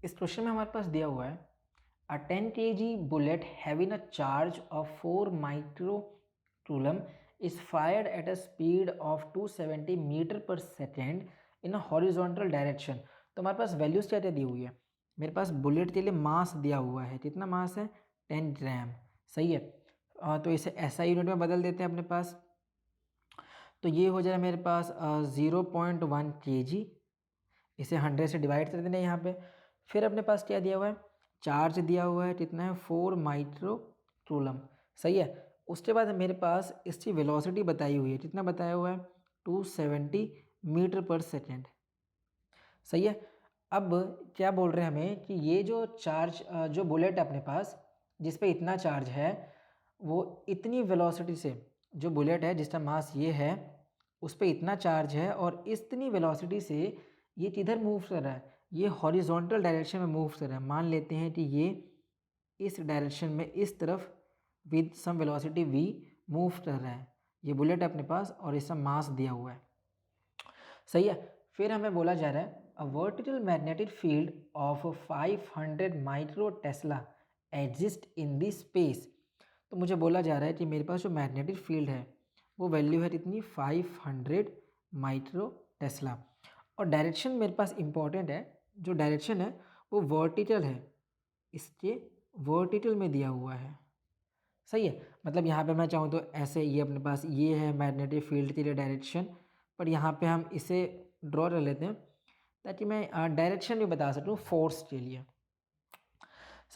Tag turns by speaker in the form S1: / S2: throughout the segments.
S1: इस क्वेश्चन में हमारे पास दिया हुआ है a 10 kg bullet having a charge of 4 micro coulomb is fired at a speed of 270 metre per second in a horizontal direction. तो हमारे पास वैल्यूज क्या क्या दी हुई है। मेरे पास बुलेट के लिए मास दिया हुआ है, कितना मास है 10 ग्राम। सही है। तो इसे एसआई यूनिट में बदल देते हैं अपने पास। तो ये हो जाएगा मेरे पास 0.1 kg। इसे 100 से डिवाइड कर देना यहाँ पे। फिर अपने पास क्या दिया हुआ है, चार्ज दिया हुआ है, कितना है 4 माइक्रो कूलम। सही है। उसके बाद मेरे पास इसकी वेलोसिटी बताई हुई है, कितना बताया हुआ है 270 मीटर पर सेकेंड। सही है। अब क्या बोल रहे हैं हमें कि ये जो चार्ज जो बुलेट है अपने पास जिस पे इतना चार्ज है वो इतनी वेलोसिटी से, जो बुलेट है जिसका मास ये है उस पे इतना चार्ज है और इतनी वेलोसिटी से ये किधर मूव कर रहा है, ये हॉरिजॉन्टल डायरेक्शन में मूव कर रहा है। मान लेते हैं कि ये इस डायरेक्शन में इस तरफ with some velocity v move कर रहा है। ये बुलेट है अपने पास और इसका मास दिया हुआ है। सही है। फिर हमें बोला जा रहा है a vertical magnetic field of 500 micro Tesla exist in this space. तो मुझे बोला जा रहा है कि मेरे पास जो मैग्नेटिक फील्ड है वो वैल्यू है इतनी 500 माइक्रो टेस्ला। और डायरेक्शन मेरे पास इंपॉर्टेंट है, जो डायरेक्शन है वो वर्टिकल है, इसके वर्टिकल में दिया हुआ है। सही है। मतलब यहाँ पे मैं चाहूँ तो ऐसे ये अपने पास ये है मैग्नेटिक फील्ड के लिए डायरेक्शन, पर यहाँ पे हम इसे ड्रॉ कर लेते हैं ताकि मैं डायरेक्शन भी बता सकूँ फोर्स के लिए।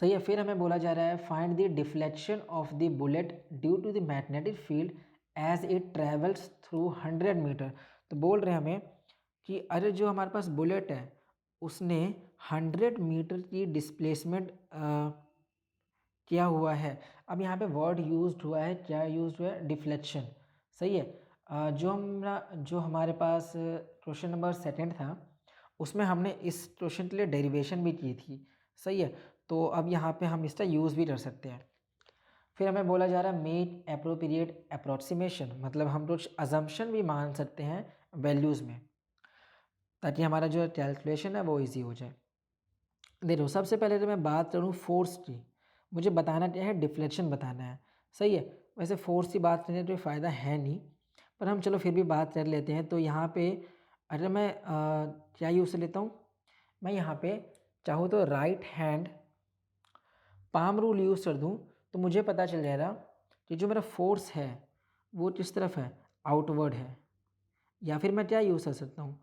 S1: सही है। फिर हमें बोला जा रहा है find the deflection of the bullet due to the magnetic field as it travels through 100 metre. तो बोल रहे हैं हमें कि अरे जो हमारे पास बुलेट है उसने 100 मीटर की डिस्प्लेसमेंट किया हुआ है। अब यहाँ पे वर्ड यूज्ड हुआ है, क्या यूज्ड हुआ है, डिफ्लेक्शन। सही है। जो हमारे पास क्वेश्चन नंबर सेकंड था उसमें हमने इस क्वेश्चन के लिए डेरिवेशन भी की थी। सही है। तो अब यहाँ पे हम इसका यूज़ भी कर सकते हैं। फिर हमें बोला जा रहा है मेक एप्रोप्रिएट अप्रोक्सीमेशन, मतलब हम कुछ अजम्पशन भी मान सकते हैं वैल्यूज़ में ताकि हमारा जो कैलकुलेशन है वो ईजी हो जाए। देखो सबसे पहले तो मैं बात करूँ फोर्स की, मुझे बताना क्या है, डिफ्लेक्शन बताना है। सही है। वैसे फोर्स की बात करने तो फ़ायदा है नहीं, पर हम चलो फिर भी बात कर लेते हैं। तो यहाँ पे अगर मैं क्या यूज़ लेता हूँ, मैं यहाँ पे चाहूँ तो right hand palm rule use कर दूँ तो मुझे पता चल जाएगा कि जो मेरा फोर्स है वो किस तरफ है, आउटवर्ड है। या फिर मैं क्या यूज़ कर सकता हूँ,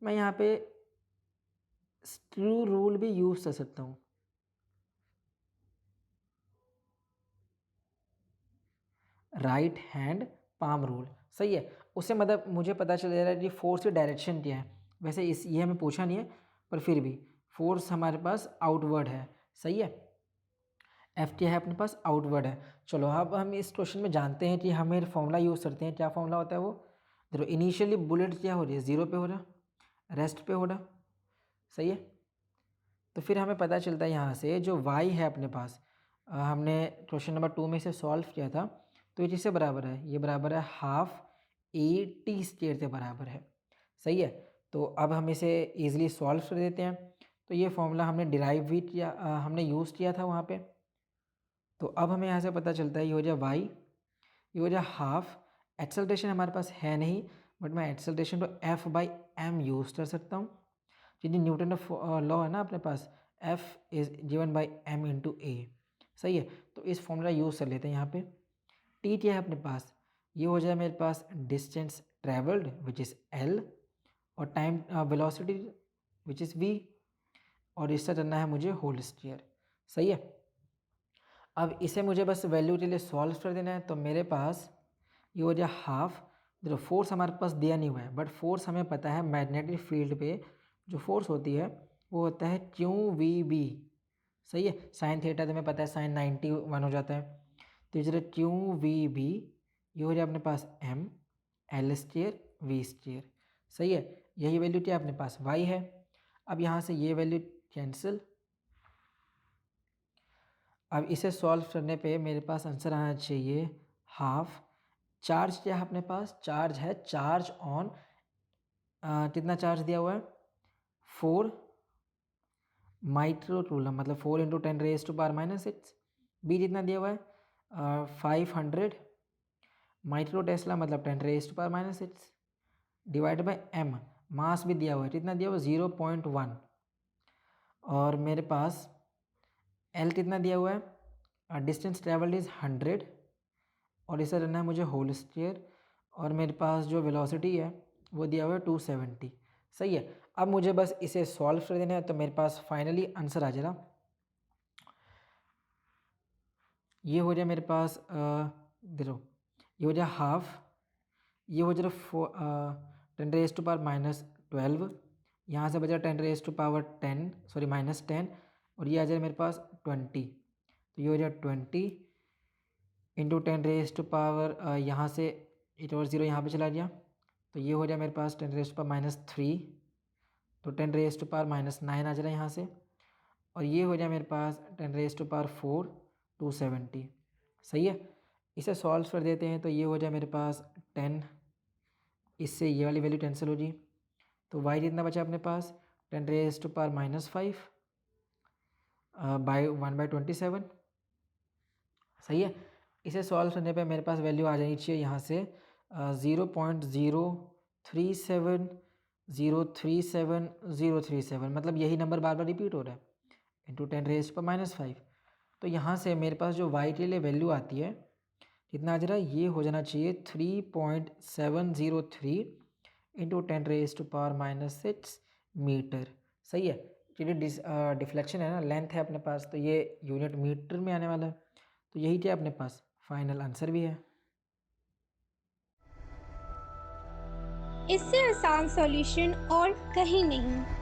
S1: मैं यहाँ पे स्क्रू रूल भी यूज़ कर सकता हूँ। Right hand palm rule. सही है। उससे मतलब मुझे पता चल जा रहा है कि फोर्स की डायरेक्शन क्या है। वैसे इस ये हमें पूछा नहीं है, पर फिर भी फोर्स हमारे पास आउटवर्ड है। सही है। एफ क्या है अपने पास, आउटवर्ड है। चलो अब हम इस क्वेश्चन में जानते हैं कि हमें फॉर्मूला यूज़ करते हैं। क्या फॉर्मूला होता है वो, देखो इनिशियली बुलेट क्या हो रही है, 0 पे हो रहा, रेस्ट पे हो रहा। सही है। तो फिर हमें पता चलता है यहाँ से जो y है अपने पास, हमने क्वेश्चन नंबर 2 में से सॉल्व किया था, तो ये किससे बराबर है, ये बराबर है हाफ ए टी स्क्वायर के बराबर है। सही है। तो अब हम इसे ईजिली सॉल्व कर देते हैं। तो ये फॉर्मूला हमने डिराइव भी किया, हमने यूज़ किया था वहाँ पे। तो अब हमें यहाँ से पता चलता है ये हो जाए y, ये हो जाए हाफ। एक्सेलरेशन हमारे पास है नहीं, बट मैं एक्सेलरेशन को F/m यूज़ कर सकता हूँ, क्योंकि न्यूटन का लॉ है ना अपने पास, F is given by m into a. सही है। तो इस फॉर्मूला यूज़ कर लेते हैं यहाँ पे। t क्या है अपने पास, ये हो जाए मेरे पास distance travelled which is l, और time velocity which is v, और इससे करना है मुझे होल स्क्वायर। सही है। अब इसे मुझे बस वैल्यू के लिए सॉल्व कर देना है। तो मेरे पास ये हो जाए हाफ, देखो फोर्स हमारे पास दिया नहीं हुआ है, बट फोर्स हमें पता है मैग्नेटिक फील्ड पे जो फोर्स होती है वो होता है क्यू वी बी। सही है। साइन थीटा तुम्हें पता है साइन 91 हो जाता है। तो इधर क्यू वी बी, ये हो जाए अपने पास M L square V square. सही है। यही वैल्यू क्या अपने पास वाई है। अब यहाँ से ये वैल्यू कैंसिल। अब इसे सॉल्व करने पे मेरे पास आंसर आना चाहिए हाफ। चार्ज क्या है अपने पास, चार्ज है, चार्ज ऑन कितना चार्ज दिया हुआ है 4, माइक्रो कूलम मतलब 4 इंटू 10⁻⁻⁶। बी जितना दिया हुआ है 500 माइक्रो टेस्ला मतलब 10⁻⁻⁶ डिवाइड बाय एम। मास भी दिया हुआ है, कितना दिया हुआ है 0.1। और मेरे पास एल कितना दिया हुआ है, डिस्टेंस ट्रेवल्ड इज़ 100 और इसे रहना है मुझे होल स्क्वायर। और मेरे पास जो वेलोसिटी है वो दिया हुआ है 270। सही है। अब मुझे बस इसे सॉल्व कर देना है, तो मेरे पास फाइनली आंसर आ जाएगा। ये हो जाए मेरे पास देखो, ये हो जाए हाफ, ये हो जाए 10⁻⁻12, यहाँ से बचा 10⁻10 सॉरी -10, और ये आ जाए मेरे पास 20। तो ये हो जाए 20 इंटू 10⁻, यहाँ से एक और ज़ीरो यहाँ पे चला गया, तो ये हो जाए मेरे पास 10⁻−3, तो 10⁻−9 आ जाए यहाँ से। और ये हो जाए मेरे पास 10⁻4 270। सही है। इसे सॉल्व कर देते हैं, तो ये हो जाए मेरे पास 10, इससे ये वाली वैल्यू कैंसिल हो जी, तो y जितना बचा अपने पास 10⁻−5 बाई 1/27। सही है। इसे सॉल्व करने पे मेरे पास वैल्यू आ जानी चाहिए यहाँ से 0.037 मतलब यही नंबर बार बार रिपीट हो रहा है, इंटू 10⁻⁻5। तो यहाँ से मेरे पास जो y के लिए वैल्यू आती है कितना आ जा रहा है, ये हो जाना चाहिए 3.703 इंटू 10⁻⁻6 मीटर। सही है। चलिए डिफ्लेक्शन है ना, लेंथ है अपने पास, तो ये यूनिट मीटर में आने वाला है, तो यही क्या अपने पास फाइनल आंसर भी है।
S2: इससे आसान सॉल्यूशन और कहीं नहीं।